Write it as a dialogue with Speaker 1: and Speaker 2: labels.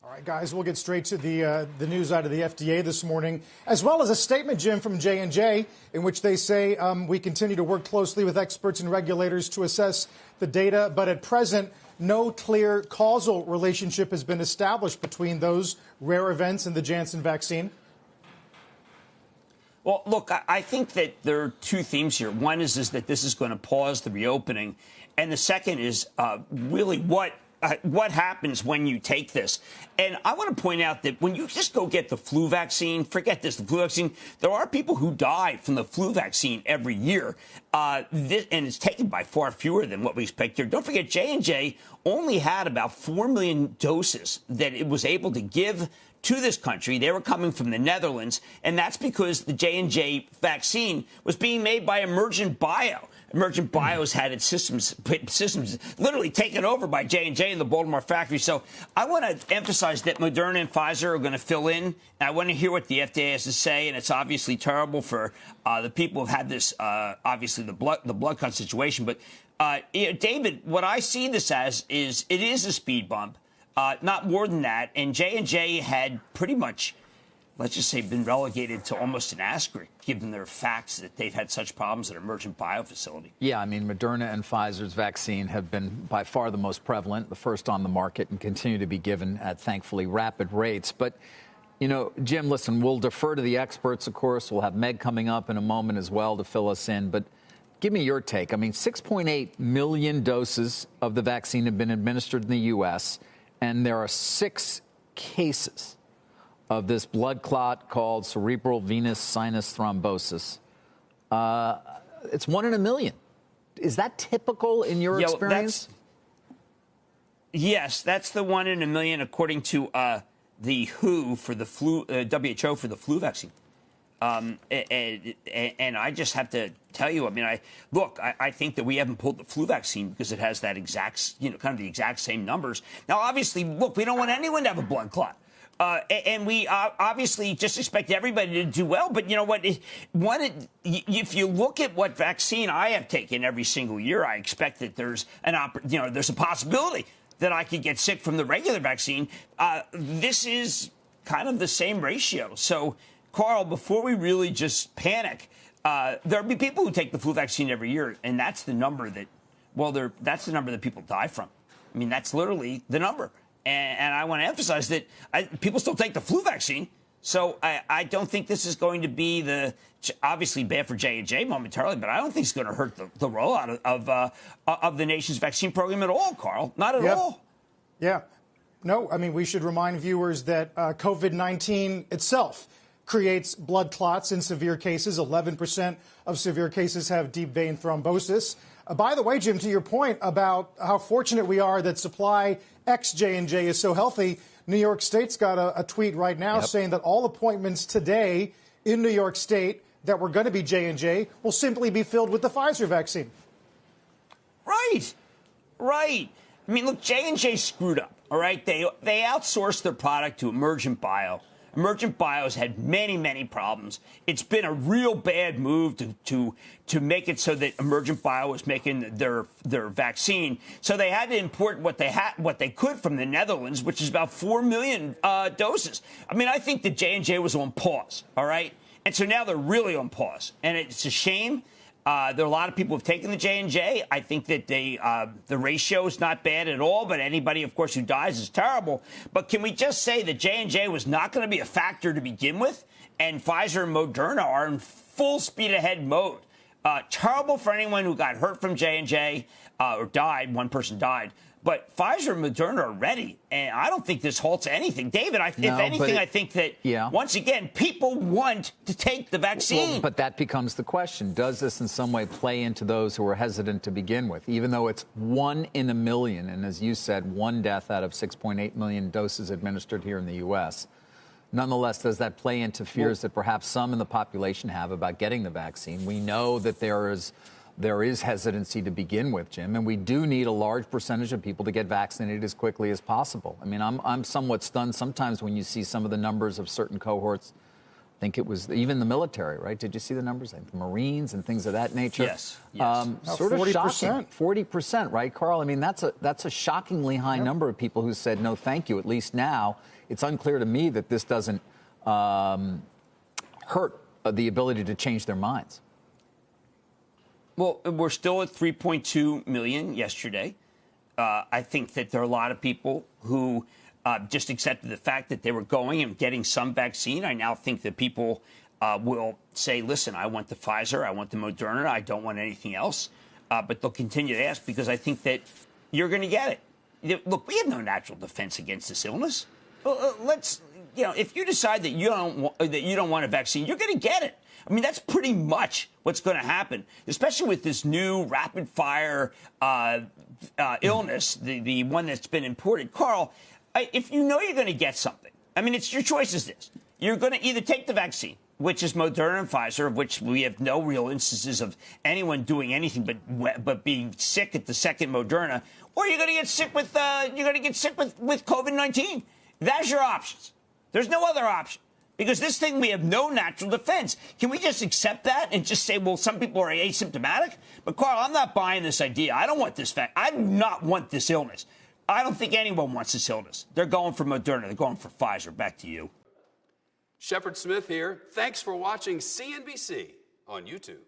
Speaker 1: All right, guys, we'll get straight to the news out of the FDA this morning, as well as a statement, Jim, from J&J, in which they say we continue to work closely with experts and regulators to assess the data, but at present, no clear causal relationship has been established between those rare events and the Janssen vaccine.
Speaker 2: Well, look, I think that there are two themes here. One is that this is going to pause the reopening, and the second is really what happens when you take this. And I want to point out that when you just go get the flu vaccine, forget this, the flu vaccine, there are people who die from the flu vaccine every year. And it's taken by far fewer than what we expect here. Don't forget, J&J only had about 4 million doses that it was able to give to this country. They were coming from the Netherlands, and that's because the J&J vaccine was being made by Emergent Bio. Emergent Bio's had its systems literally taken over by J&J in the Baltimore factory. So I want to emphasize that Moderna and Pfizer are going to fill in. And I want to hear what the FDA has to say, and it's obviously terrible for the people who've had this, obviously the blood clot situation. But David, what I see this as is it is a speed bump, not more than that. And J&J had pretty much, let's just say, been relegated to almost an asterisk, given their facts that they've had such problems at Emergent Bio facility. Yeah, I mean, Moderna and Pfizer's vaccine have been by far the most prevalent, the first on the market, and continue to be given at, thankfully, rapid rates. But, you know, Jim, listen, we'll defer to the experts, of course. We'll have Meg coming up in a moment as well to fill us in. But give me your take. I mean, 6.8 million doses of the vaccine have been administered in the U.S., and there are 6 cases of this blood clot called cerebral venous sinus thrombosis. It's 1 in a million. Is that typical in your experience? Yes, that's the 1 in a million, according to the WHO for the flu, WHO for the flu vaccine. And I just have to tell you, I mean, I think that we haven't pulled the flu vaccine because it has that exact, kind of the exact same numbers. Now, obviously, look, we don't want anyone to have a blood clot. And we obviously just expect everybody to do well. But you know what? If you look at what vaccine I have taken every single year, I expect that there's there's a possibility that I could get sick from the regular vaccine. This is kind of the same ratio. So, Carl, before we really just panic, there'll be people who take the flu vaccine every year, and that's the number that's the number that people die from. I mean, that's literally the number. And I want to emphasize that people still take the flu vaccine. So I don't think this is going to be obviously bad for J&J momentarily, but I don't think it's going to hurt the rollout of the nation's vaccine program at all, Carl. Not at all. Yeah. No, I mean, we should remind viewers that COVID-19 itself creates blood clots in severe cases. 11% of severe cases have deep vein thrombosis. By the way, Jim, to your point about how fortunate we are that supply ex-J&J is so healthy, New York State's got a tweet right now saying that all appointments today in New York State that were going to be J&J will simply be filled with the Pfizer vaccine. Right. I mean, look, J&J screwed up, all right? They outsourced their product to Emergent Bio. Emergent Bio's had many, many problems. It's been a real bad move to make it so that Emergent Bio was making their vaccine. So they had to import what they could from the Netherlands, which is about 4 million doses. I mean, I think that J&J was on pause, all right? And so now they're really on pause. And it's a shame. There are a lot of people who have taken the J&J. I think that the ratio is not bad at all, but anybody, of course, who dies is terrible. But can we just say that J&J was not going to be a factor to begin with, and Pfizer and Moderna are in full speed ahead mode? Terrible for anyone who got hurt from J&J or died. One person died. But Pfizer and Moderna are ready, and I don't think this halts anything. David, I think that, once again, people want to take the vaccine. Well, but that becomes the question. Does this in some way play into those who are hesitant to begin with, even though it's 1 in a million, and as you said, 1 death out of 6.8 million doses administered here in the U.S.? Nonetheless, does that play into fears that perhaps some in the population have about getting the vaccine? We know that there is hesitancy to begin with, Jim, and we do need a large percentage of people to get vaccinated as quickly as possible. I mean, I'm somewhat stunned sometimes when you see some of the numbers of certain cohorts. I
Speaker 3: think it was even the military, right? Did you see the numbers? Like the Marines and things of that nature.
Speaker 2: Yes.
Speaker 3: Sort of
Speaker 1: 40%.
Speaker 3: shocking. 40%, right, Carl? I mean, that's a shockingly high number of people who said no, thank you. At least now, it's unclear to me that this doesn't hurt the ability to change their minds.
Speaker 2: Well, we're still at 3.2 million yesterday. I think that there are a lot of people who just accepted the fact that they were going and getting some vaccine. I now think that people will say, listen, I want the Pfizer, I want the Moderna, I don't want anything else. But they'll continue to ask because I think that you're going to get it. Look, we have no natural defense against this illness. Let's, if you decide that you don't want a vaccine, you're going to get it. I mean, that's pretty much what's going to happen, especially with this new rapid-fire illness, the one that's been imported. Carl, if you know you're going to get something, I mean, it's your choice is this. You're going to either take the vaccine, which is Moderna and Pfizer, of which we have no real instances of anyone doing anything but being sick at the second Moderna, or you're going to get sick with COVID-19. That's your options. There's no other option. Because this thing, we have no natural defense. Can we just accept that and just say, well, some people are asymptomatic? But, Carl, I'm not buying this idea. I don't want this fact. I do not want this illness. I don't think anyone wants this illness. They're going for Moderna. They're going for Pfizer. Back to you.
Speaker 4: Shepard Smith here. Thanks for watching CNBC on YouTube.